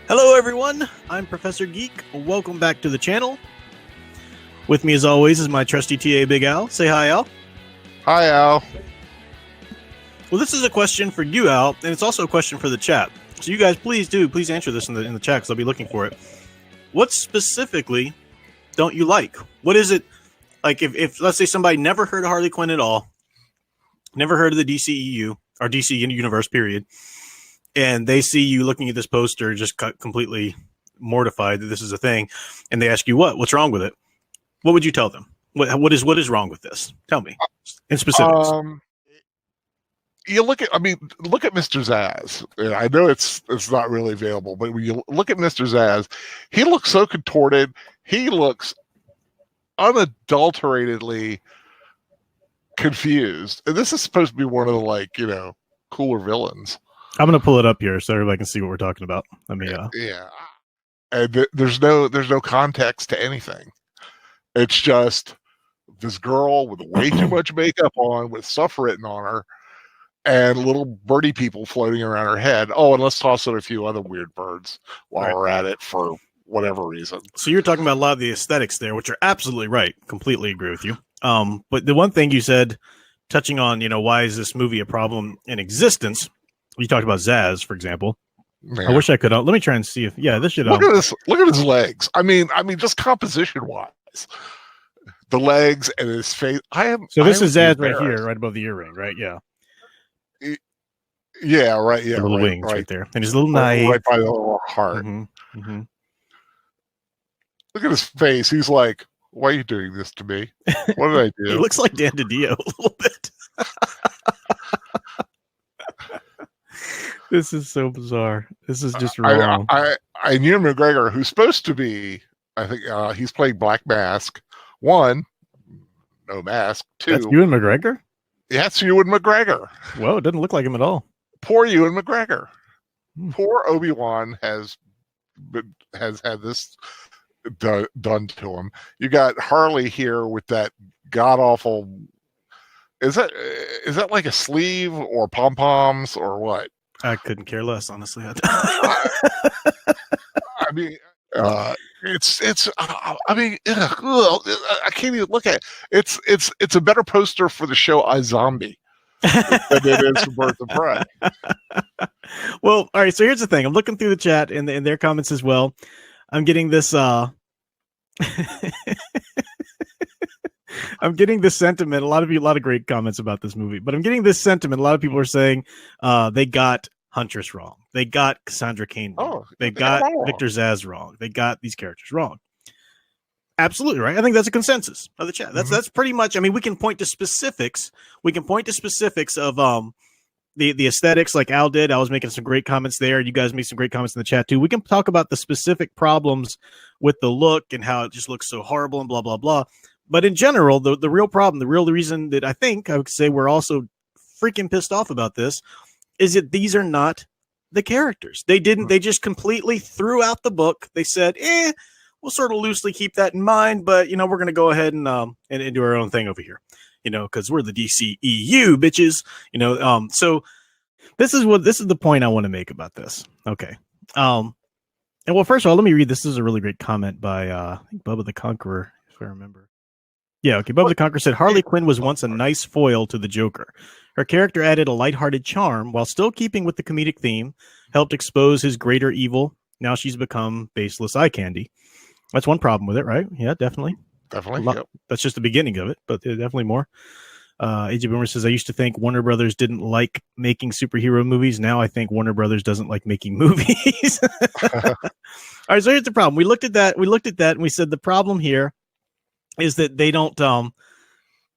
Hello everyone, I'm Professor Geek. Welcome back to the channel. With me as always is my trusty TA Big Al. Say hi, Al. Hi, Al. Well, this is a question for you, Al, and it's also a question for the chat. So you guys please answer this in the chat because I'll be looking for it. What specifically don't you like? What is it like if let's say somebody never heard of Harley Quinn at all, never heard of the DCEU or DC universe period, and they see you looking at this poster just completely mortified that this is a thing, and they ask you what's wrong with it? What would you tell them? What is wrong with this? Tell me in specifics. You look at Mr. Zaz. I know it's not really available, but when you look at Mr. Zaz, he looks so contorted. He looks unadulteratedly confused. And this is supposed to be one of the cooler villains. I'm going to pull it up here so everybody can see what we're talking about. Yeah. And there's no context to anything. It's just this girl with way too much makeup on, with stuff written on her, and little birdie people floating around her head. Oh, and let's toss in a few other weird birds while we're at it for whatever reason. So you're talking about a lot of the aesthetics there, which are absolutely right. Completely agree with you. But the one thing you said, touching on, why is this movie a problem in existence? You talked about Zaz, for example. Yeah. I wish I could. Let me try and see if this should. Look at this. Look at his legs. I mean, just composition wise, the legs and his face. This is Zaz right here, right above the earring, right? Yeah. Yeah. Right. Yeah. The little wings right there, and his little knife right by the little heart. Mm-hmm. Mm-hmm. Look at his face. He's like, "Why are you doing this to me? What did I do?" He looks like Dan DiDio a little bit. This is so bizarre. This is just wrong. I Ewan McGregor, who's supposed to be, I think he's playing Black Mask. 1, no mask. 2, that's Ewan McGregor? Yeah, it's Ewan McGregor. Whoa, it doesn't look like him at all. Poor Ewan McGregor. Poor Obi-Wan has had this done to him. You got Harley here with that god-awful... Is that like a sleeve or pom-poms or what? I couldn't care less, honestly. I mean, it's. I mean, I can't even look at it. It's a better poster for the show iZombie than it is for Birds of Prey. Well, all right. So here's the thing. I'm looking through the chat and their comments as well. I'm getting this. I'm getting this sentiment. A lot of great comments about this movie, but I'm getting this sentiment. A lot of people are saying they got Huntress wrong. They got Cassandra Cain wrong. They got Victor Zaz wrong. They got these characters wrong. Absolutely right. I think that's a consensus of the chat. That's pretty much. I mean, we can point to specifics. We can point to specifics of the aesthetics, like Al did. I was making some great comments there. You guys made some great comments in the chat too. We can talk about the specific problems with the look and how it just looks so horrible and blah blah blah. But in general, the real problem, the real reason that I think I would say we're also freaking pissed off about this is that these are not the characters. They just completely threw out the book. They said, we'll sort of loosely keep that in mind, but we're going to go ahead and do our own thing over here, because we're the DCEU bitches, so this is the point I want to make about this. Okay. And well, first of all, let me read. This is a really great comment by, I think Bubba the Conqueror, if I remember. Yeah, okay. Bubba the Conqueror said, Harley Quinn was once a nice foil to the Joker. Her character added a lighthearted charm while still keeping with the comedic theme, helped expose his greater evil. Now she's become baseless eye candy. That's one problem with it, right? Yeah, definitely. Definitely. Yep. That's just the beginning of it, but definitely more. AJ Boomer says, I used to think Warner Brothers didn't like making superhero movies. Now I think Warner Brothers doesn't like making movies. All right, so here's the problem. We looked at that and we said the problem here is that they don't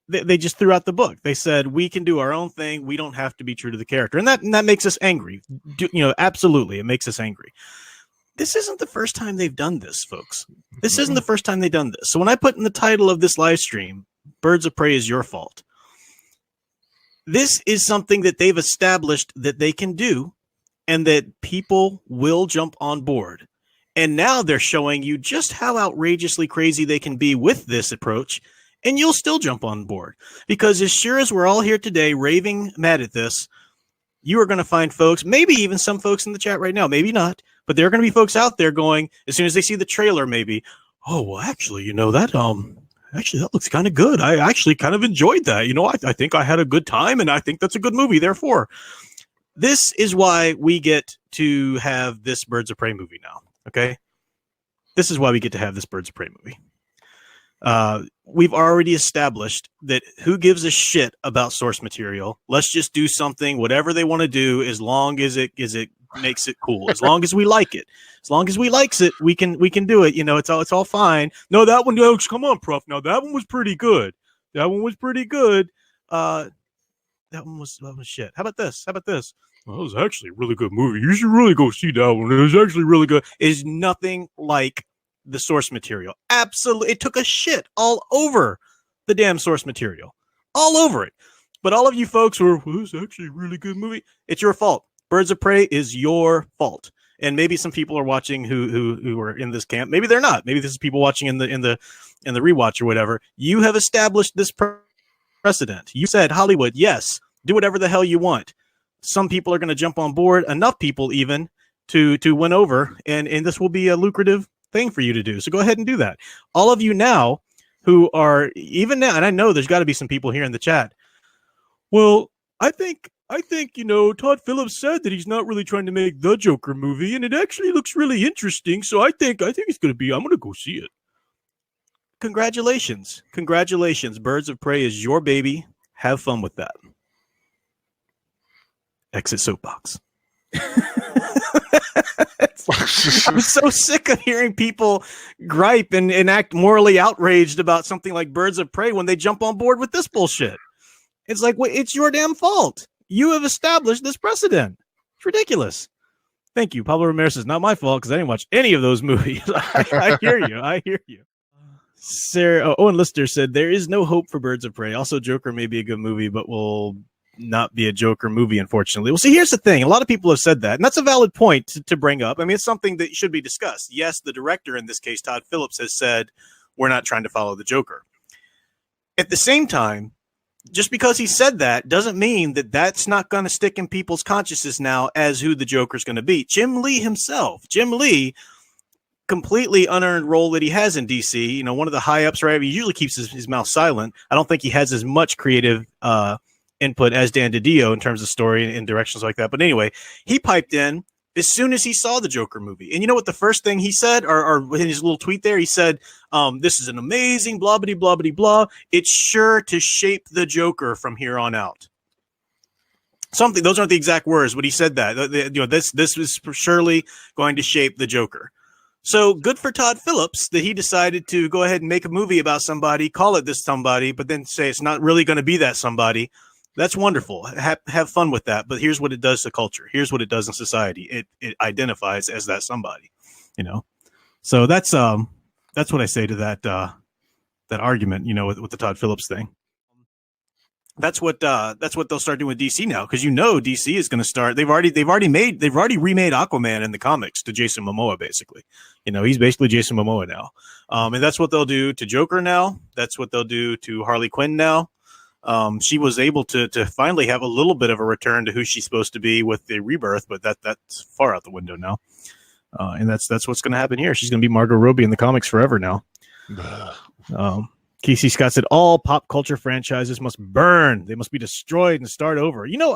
they just threw out the book. They said we can do our own thing. We don't have to be true to the character. And that makes us angry. Absolutely, it makes us angry. This isn't the first time they've done this, folks. This isn't the first time they've done this. So when I put in the title of this live stream, Birds of Prey is your fault, this is something that they've established that they can do and that people will jump on board. And now they're showing you just how outrageously crazy they can be with this approach, and you'll still jump on board. Because as sure as we're all here today raving mad at this, you are going to find folks, maybe even some folks in the chat right now, maybe not, But there are going to be folks out there going, as soon as they see the trailer, maybe, oh, well, actually, actually, that looks kind of good. I actually kind of enjoyed that. I think I had a good time, and I think that's a good movie. Therefore, this is why we get to have this Birds of Prey movie now. Okay? This is why we get to have this Birds of Prey movie. We've already established that who gives a shit about source material? Let's just do something, whatever they want to do, as long as it makes it cool. As long as we like it. As long as we likes it, we can do it. It's all fine. No, that one, no, come on, Prof. Now that one was pretty good. That one was shit. How about this? Well, that was actually a really good movie. You should really go see that one. It was actually really good. It's nothing like the source material. Absolutely. It took a shit all over the damn source material. All over it. But all of you folks who are, well, this is actually a really good movie. It's your fault. Birds of Prey is your fault. And maybe some people are watching who are in this camp. Maybe they're not. Maybe this is people watching in the rewatch or whatever. You have established this precedent. You said, Hollywood, yes, do whatever the hell you want. Some people are going to jump on board, enough people even to win over, and this will be a lucrative thing for you to do. So go ahead and do that. All of you now who are even now, and I know there's got to be some people here in the chat. Well, I think Todd Phillips said that he's not really trying to make the Joker movie, and it actually looks really interesting. So I think it's going to be. I'm going to go see it. Congratulations, Birds of Prey is your baby. Have fun with that. Exit soapbox. I'm so sick of hearing people gripe and act morally outraged about something like Birds of Prey when they jump on board with this bullshit. It's like, well, it's your damn fault. You have established this precedent. It's ridiculous. Thank you. Pablo Ramirez says, not my fault because I didn't watch any of those movies. I hear you. Sarah Owen Lister said, there is no hope for Birds of Prey. Also, Joker may be a good movie, but will not be a Joker movie, unfortunately. Well, see, here's the thing. A lot of people have said that, and that's a valid point to bring up. I mean, it's something that should be discussed. Yes, the director, in this case, Todd Phillips, has said, we're not trying to follow the Joker. At the same time, just because he said that doesn't mean that that's not going to stick in people's consciousness now as who the Joker's going to be. Jim Lee, completely unearned role that he has in DC, one of the high ups, right? He usually keeps his mouth silent. I don't think he has as much creative input as Dan DiDio in terms of story and directions like that. But anyway, he piped in as soon as he saw the Joker movie. And you know what the first thing he said, or in his little tweet there, he said, this is an amazing blah, blah, blah, blah, blah. It's sure to shape the Joker from here on out. Something, those aren't the exact words, but he said that. This is surely going to shape the Joker. So good for Todd Phillips that he decided to go ahead and make a movie about somebody, call it this somebody, but then say it's not really going to be that somebody. That's wonderful. Have fun with that. But here's what it does to culture. Here's what it does in society. It identifies as that somebody, So that's what I say to that argument, with the Todd Phillips thing. That's what they'll start doing with DC now, because DC is going to start. They've already remade Aquaman in the comics to Jason Momoa, basically. He's basically Jason Momoa now, and that's what they'll do to Joker now. That's what they'll do to Harley Quinn now. She was able to finally have a little bit of a return to who she's supposed to be with the rebirth, but that's far out the window now. And that's what's going to happen here. She's going to be Margot Robbie in the comics forever now. Casey Scott said all pop culture franchises must burn. They must be destroyed and start over. I know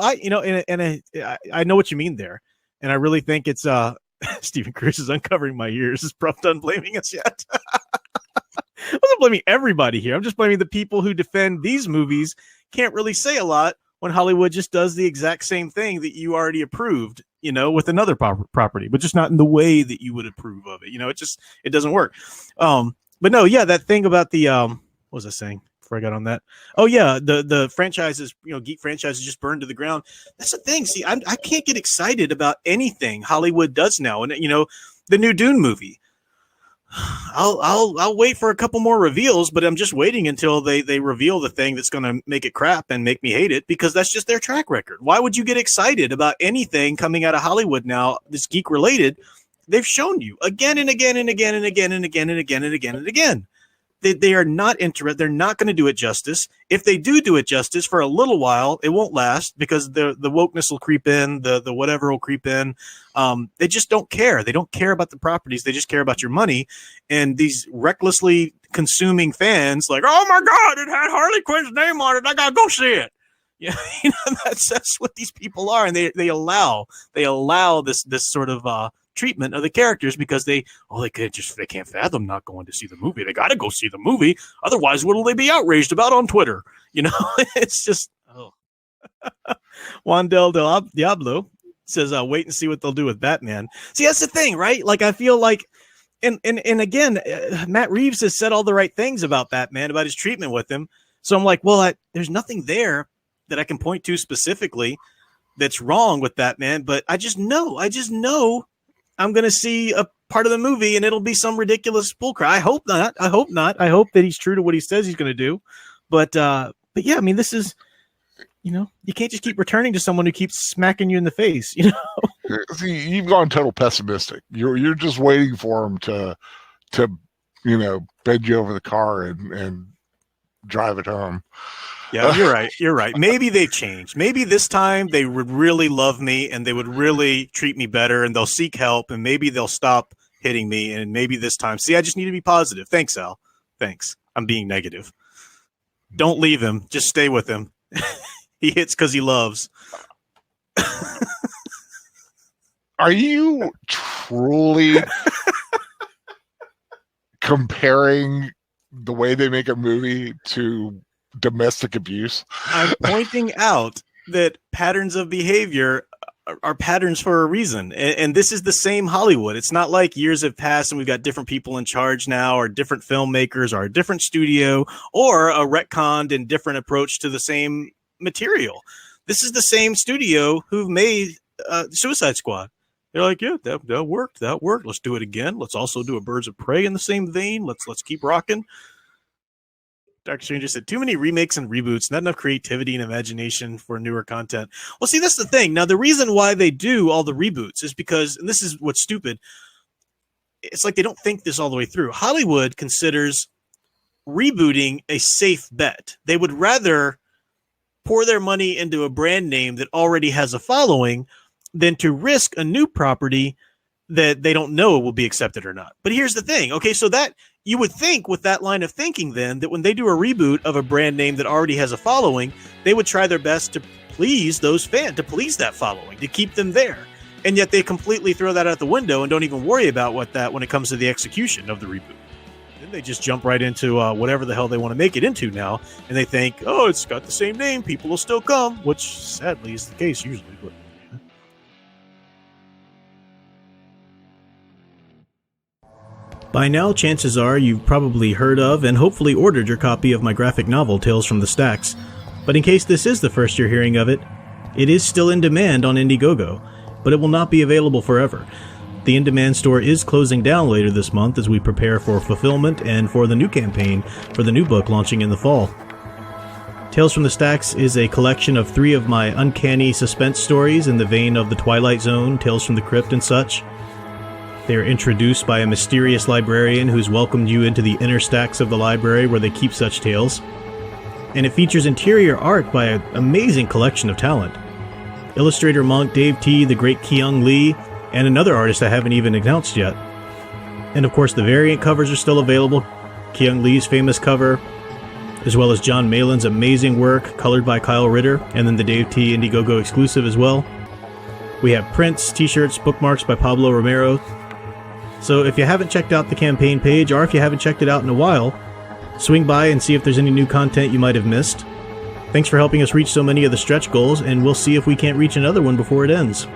what you mean there. And I really think it's Stephen Cruz is uncovering my ears. Is Prof done blaming us yet? I wasn't blaming everybody here. I'm just blaming the people who defend these movies. Can't really say a lot when Hollywood just does the exact same thing that you already approved, with another property, but just not in the way that you would approve of it. It doesn't work. But no, yeah, that thing about the what was I saying before I got on that? Oh yeah, the franchises, geek franchises just burned to the ground. That's the thing. See, I can't get excited about anything Hollywood does now, and the new Dune movie. I'll wait for a couple more reveals, but I'm just waiting until they reveal the thing that's going to make it crap and make me hate it, because that's just their track record. Why would you get excited about anything coming out of Hollywood now that's geek related? They've shown you again and again and again and again and again and again and again and again. they are not interested. They're not going to do it justice. If they do it justice for a little while, it won't last because the wokeness will creep in, the whatever will creep in. They just don't care. They don't care about the properties. They just care about your money. And these recklessly consuming fans like, oh my God, it had Harley Quinn's name on it. I gotta go see it. Yeah, that's what these people are, and they allow this sort of treatment of the characters because they can't fathom not going to see the movie. They got to go see the movie, otherwise, what'll they be outraged about on Twitter? It's just Wandel Del Diablo says, "Wait and see what they'll do with Batman." See, that's the thing, right? Like, I feel like, and again, Matt Reeves has said all the right things about Batman, about his treatment with him. So I'm like, well, there's nothing there that I can point to specifically that's wrong with Batman, but I just know I'm going to see a part of the movie and it'll be some ridiculous bullcrap. I hope not. I hope that he's true to what he says he's going to do. But yeah, I mean, this is, you can't just keep returning to someone who keeps smacking you in the face, See, you've gone total pessimistic. You're just waiting for him to bend you over the car and drive it home. Yeah, you're right. Maybe they've changed. Maybe this time they would really love me and they would really treat me better and they'll seek help and maybe they'll stop hitting me. And maybe this time, see, I just need to be positive. Thanks, Al. Thanks. I'm being negative. Don't leave him. Just stay with him. He hits because he loves. Are you truly comparing the way they make a movie to domestic abuse? I'm pointing out that patterns of behavior are patterns for a reason. And this is the same Hollywood. It's not like years have passed and we've got different people in charge now or different filmmakers or a different studio or a retconned and different approach to the same material. This is the same studio who made Suicide Squad. They're like, yeah, that worked. Let's do it again. Let's also do a Birds of Prey in the same vein. Let's keep rocking. Dr. Stranger said, too many remakes and reboots, not enough creativity and imagination for newer content. Well, see, that's the thing. Now, the reason why they do all the reboots is because, and this is what's stupid, it's like they don't think this all the way through. Hollywood considers rebooting a safe bet. They would rather pour their money into a brand name that already has a following than to risk a new property that they don't know will be accepted or not. But here's the thing. Okay, so that you would think with that line of thinking then that when they do a reboot of a brand name that already has a following, they would try their best to please those fans, to please that following, to keep them there. And yet they completely throw that out the window and don't even worry about when it comes to the execution of the reboot. Then they just jump right into whatever the hell they want to make it into now. And they think, oh, it's got the same name. People will still come, which sadly is the case usually. But by now, chances are you've probably heard of and hopefully ordered your copy of my graphic novel, Tales from the Stacks. But in case this is the first you're hearing of it, it is still in demand on Indiegogo, but it will not be available forever. The in-demand store is closing down later this month as we prepare for fulfillment and for the new campaign for the new book launching in the fall. Tales from the Stacks is a collection of 3 of my uncanny suspense stories in the vein of The Twilight Zone, Tales from the Crypt, and such. They are introduced by a mysterious librarian who's welcomed you into the inner stacks of the library where they keep such tales. And it features interior art by an amazing collection of talent. Illustrator monk Dave T., the great Kyung Lee, and another artist I haven't even announced yet. And of course the variant covers are still available. Kyung Lee's famous cover, as well as John Malin's amazing work colored by Kyle Ritter, and then the Dave T. Indiegogo exclusive as well. We have prints, t-shirts, bookmarks by Pablo Romero. So if you haven't checked out the campaign page, or if you haven't checked it out in a while, swing by and see if there's any new content you might have missed. Thanks for helping us reach so many of the stretch goals, and we'll see if we can't reach another one before it ends.